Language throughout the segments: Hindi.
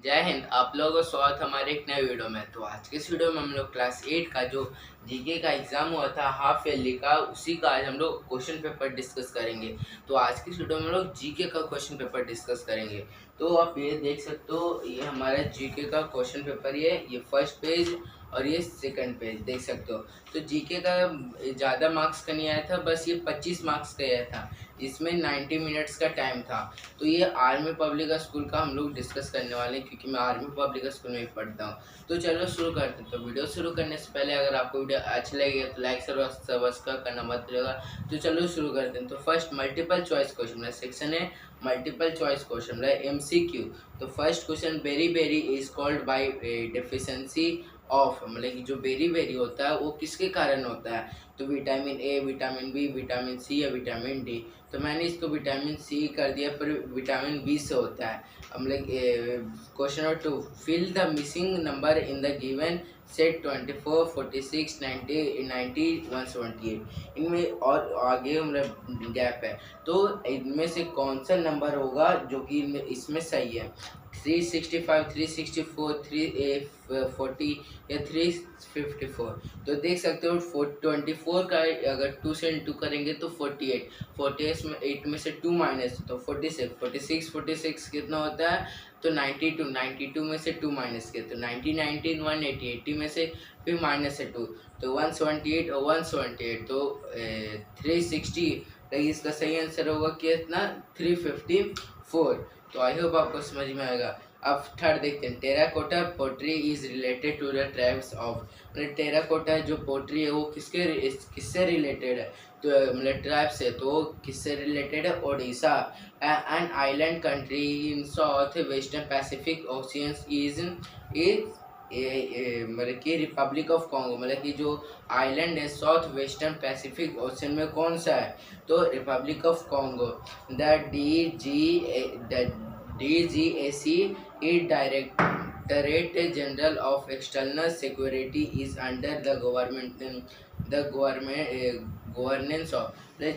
जय हिंद। आप लोगों को स्वागत हमारे एक नए वीडियो में। तो आज के इस वीडियो में हम लोग क्लास 8 का जो जीके का एग्जाम हुआ था हाफ ईयरली का, उसी का आज हम लोग क्वेश्चन पेपर डिस्कस करेंगे। तो आज की इस वीडियो में हम लोग जीके का क्वेश्चन पेपर डिस्कस करेंगे। तो आप ये देख सकते हो, ये हमारा जीके का क्वेश्चन पेपर ये फर्स्ट पेज और ये सेकंड पेज देख सकते हो। तो जीके का ज़्यादा मार्क्स का नहीं आया था, बस ये 25 मार्क्स का आया था, जिसमें 90 मिनट्स का टाइम था। तो ये आर्मी पब्लिक स्कूल का हम लोग डिस्कस करने वाले हैं, क्योंकि मैं आर्मी पब्लिक स्कूल में ही पढ़ता हूँ। तो चलो शुरू करते हैं। तो वीडियो शुरू करने से पहले अगर आपको वीडियो अच्छी लगी तो लाइक सब्सक्राइब करना मत भूलिएगा। तो चलो शुरू करते हैं। तो फर्स्ट मल्टीपल चॉइस क्वेश्चन है, सेक्शन है मल्टीपल चॉइस क्वेश्चन है MCQ। तो first question, beri beri is called by deficiency of, मतलब कि जो बेरी बेरी होता है वो किसके कारण होता है? तो vitamin A, vitamin B, vitamin C या विटामिन डी। तो मैंने इसको विटामिन सी कर दिया, पर विटामिन बी से होता है। मतलब question number 2, fill the missing number in the given set 24, 46, 90, 90, 178। इनमें और आगे मतलब गैप है, तो इनमें से कौन सा नंबर होगा जो कि इसमें सही है? 365, 364, 340 या 354। तो देख सकते हो 24 का अगर 2 से इंटू करेंगे तो 48, 48 में 8 में से 2 माइनस तो 46, 46, 46 कितना होता है? तो 92, 92 में से 2 माइनस किया तो 90, 19, 180, 80 में से फिर माइनस है 2 तो 178 और 178 तो 360। तो इसका सही आंसर होगा कितना? 354। तो आई होप आपको समझ में आएगा। अब थर्ड देखते हैं, terracotta pottery is related to the tribes of. Terracotta जो पोट्री है वो किससे रिलेटेड है? तो मतलब ट्राइब से, तो किससे रिलेटेड है? Odisha. An island country in south western Pacific oceans is मतलब कि रिपब्लिक ऑफ कॉन्गो। मतलब कि जो आइलैंड है साउथ वेस्टर्न पैसिफिक ओशन में कौन सा है? तो Republic of Congo. DGAC is Directorate General of External Security is under the governance of।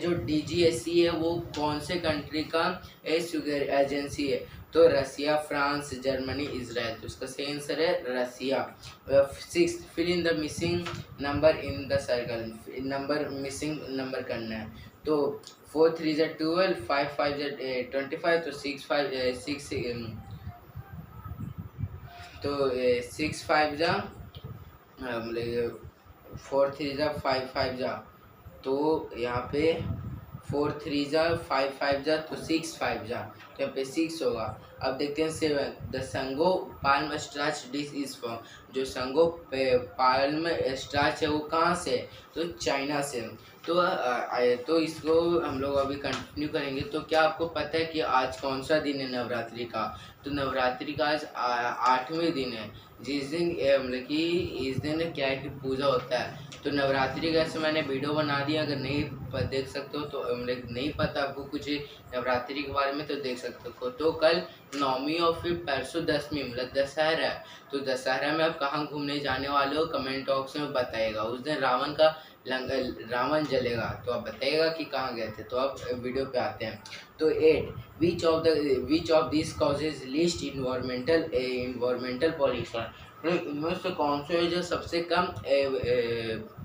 जो DGAC है वो कौन से कंट्री का एजेंसी है? तो रसिया, फ्रांस, जर्मनी, इजराइल। तो इसका सही आंसर है Russia. 6, fill in the missing number in the circle. Number missing number करना है। तो 4 3 ज़ा 12, 5 5 ज़ा 25, तो 6 5 6 तो 6 5 ज़ा मतलब 4 3 ज़ा 5 5 ज़ा, तो यहाँ पे 4 3 ज़ा 5 5 ज़ा तो 6 5 ज़ा, तो यहाँ पे 6 होगा। अब देखते हैं 7, the sago palm starch dish is from. जो संगो पाल्म स्टार्च है वो कहाँ से? तो चाइना से। तो इसको हम लोग अभी कंटिन्यू करेंगे। तो क्या आपको पता है कि आज कौन सा दिन है नवरात्रि का? तो नवरात्रि का आज 8वें दिन है, जिस दिन मतलब कि इस दिन क्या है कि पूजा होता है। तो नवरात्रि का ऐसे मैंने वीडियो बना दिया, अगर नहीं देख सकते हो तो मतलब नहीं पता आपको कुछ नवरात्रि के बारे में तो देख सकते हो। तो कल नौमी और फिर परसों 10वीं मतलब दशहरा है। तो दशहरा में आप कहाँ घूमने जाने वाले हो कमेंट बॉक्स में बताइएगा। उस दिन रावण जलेगा, तो आप बताइएगा कि कहाँ गए थे। तो अब वीडियो पे आते हैं। तो 8, which of this causes least environmental pollution. इनमें से कौन से है जो सबसे कम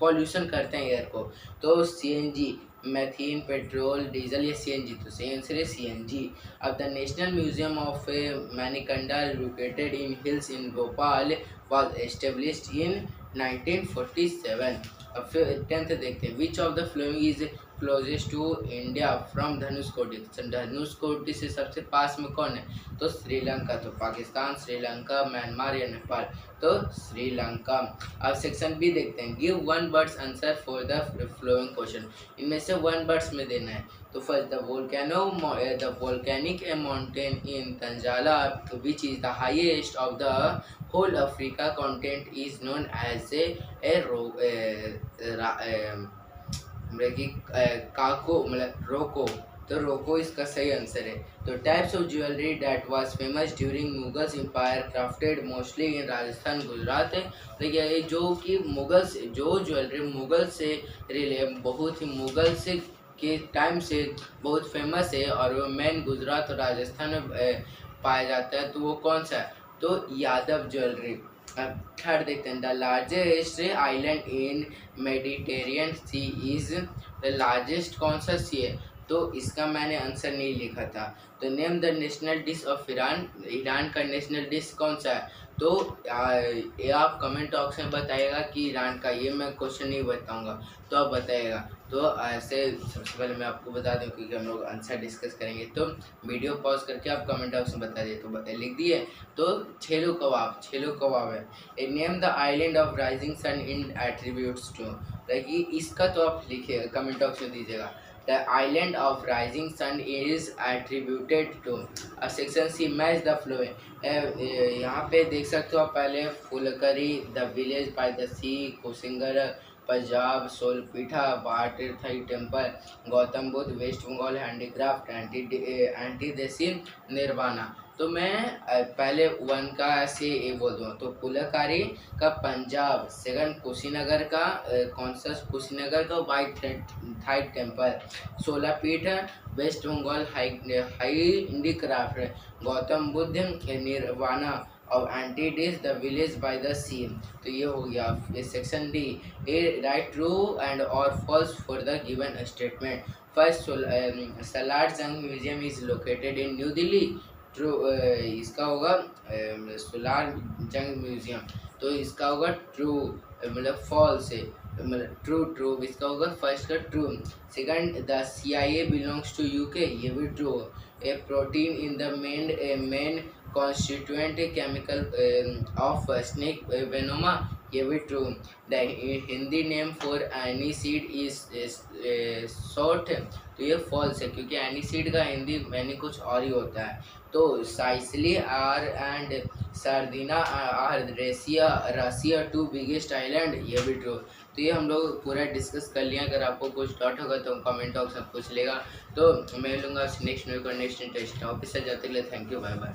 पॉल्यूशन करते हैं एयर को? तो CNG, मैथीन, पेट्रोल, डीजल या CNG। तो सही आंसर है CNG। अब the national museum of mankind located in hills in Bhopal was established in 1947। अब फिर 10th देखते हैं, which of the following is closest to India from Dhanushkodi. Dhanushkodi से सबसे पास में कौन है? तो श्रीलंका। तो पाकिस्तान, श्रीलंका, म्यांमार या नेपाल। तो श्रीलंका। अब सेक्शन बी देखते हैं, give one words answer for the following question. इनमें से वन वर्ड्स में देना है। तो first, the volcanic mountain in Tanzania which is the highest of the whole Africa continent is known as काको मतलब रोको। तो रोको इसका सही आंसर है। तो types of jewellery that was famous during Mughals empire crafted mostly in Rajasthan Gujarat है। देखिए ये जो कि मुगल्स जो ज्वेलरी मुगल से बहुत ही मुगल से के टाइम से बहुत फेमस है और वो मेन गुजरात और राजस्थान में पाया जाता है। तो वो कौन सा है? तो यादव ज्वेलरी। अब थर्ड देखते हैं, the largest island in Mediterranean sea is, the largest कौन सा सी है, तो इसका मैंने आंसर नहीं लिखा था। तो name the national dish of Iran, Iran का नेशनल डिश कौन सा है, तो ये आप कमेंट बॉक्स में बताइएगा कि ईरान का, ये मैं क्वेश्चन नहीं बताऊंगा, तो आप बताइएगा। तो ऐसे सबसे पहले मैं आपको बता दूं क्योंकि हम लोग आंसर डिस्कस करेंगे, तो वीडियो पॉज करके आप कमेंट बॉक्स में बता दिए, तो लिख दिए। तो छेलू कबाब, छेलू कबाब है। A name the island of rising sun in attributes to, देखिए इसका तो आप लिखिएगा कमेंट बॉक्स में दीजिएगा। The island of rising sun is attributed to, section C match the following. यहाँ पे देख सकते हो आप, पहले Phulkari, the village by the sea, कोसिंगर, Punjab, Sholapith, water temple, Gautam Buddha, West Bengal, handicraft, एंटी देसी, निर्वाणा। तो मैं पहले वन का ऐसे ए बोल दूँ, तो फुलकारी का पंजाब, सेकंड कुशीनगर का कौन सा, कुशीनगर का white Thai temple, Sholapith West Bengal, handicraft Gautam Buddha, nirvana और एंटी डिश the village by the sea. तो ये हो गया section D, A write true and और false for the given statement. First, Salar Jung museum is located in New Delhi, true, इसका होगा सोलार जंग म्यूजियम, तो इसका होगा ट्रू, मतलब फॉल्स है, मतलब ट्रू, ट्रू इसका होगा फर्स्ट का true. Second, the CIA belongs to UK, ये भी true. A protein in the main constituent chemical of snake venom, ये भी true. The Hindi name for aniseed is सॉट, तो ये फॉल्स है क्योंकि एनीसीड का हिंदी मैंने कुछ और ही होता है। तो Sicily are and Sardinia are Russia two biggest island, ये भी ट्रू। तो ये हम लोग पूरा डिस्कस कर लिया। अगर आपको कुछ डाउट होगा तो कमेंट बॉक्स में पूछ लेगा। तो मैं लूँगा नेक्स्ट वीडियो का नेक्स्ट इंटरेस्ट ऑफिसर, जाते के लिए थैंक यू, बाय बाय।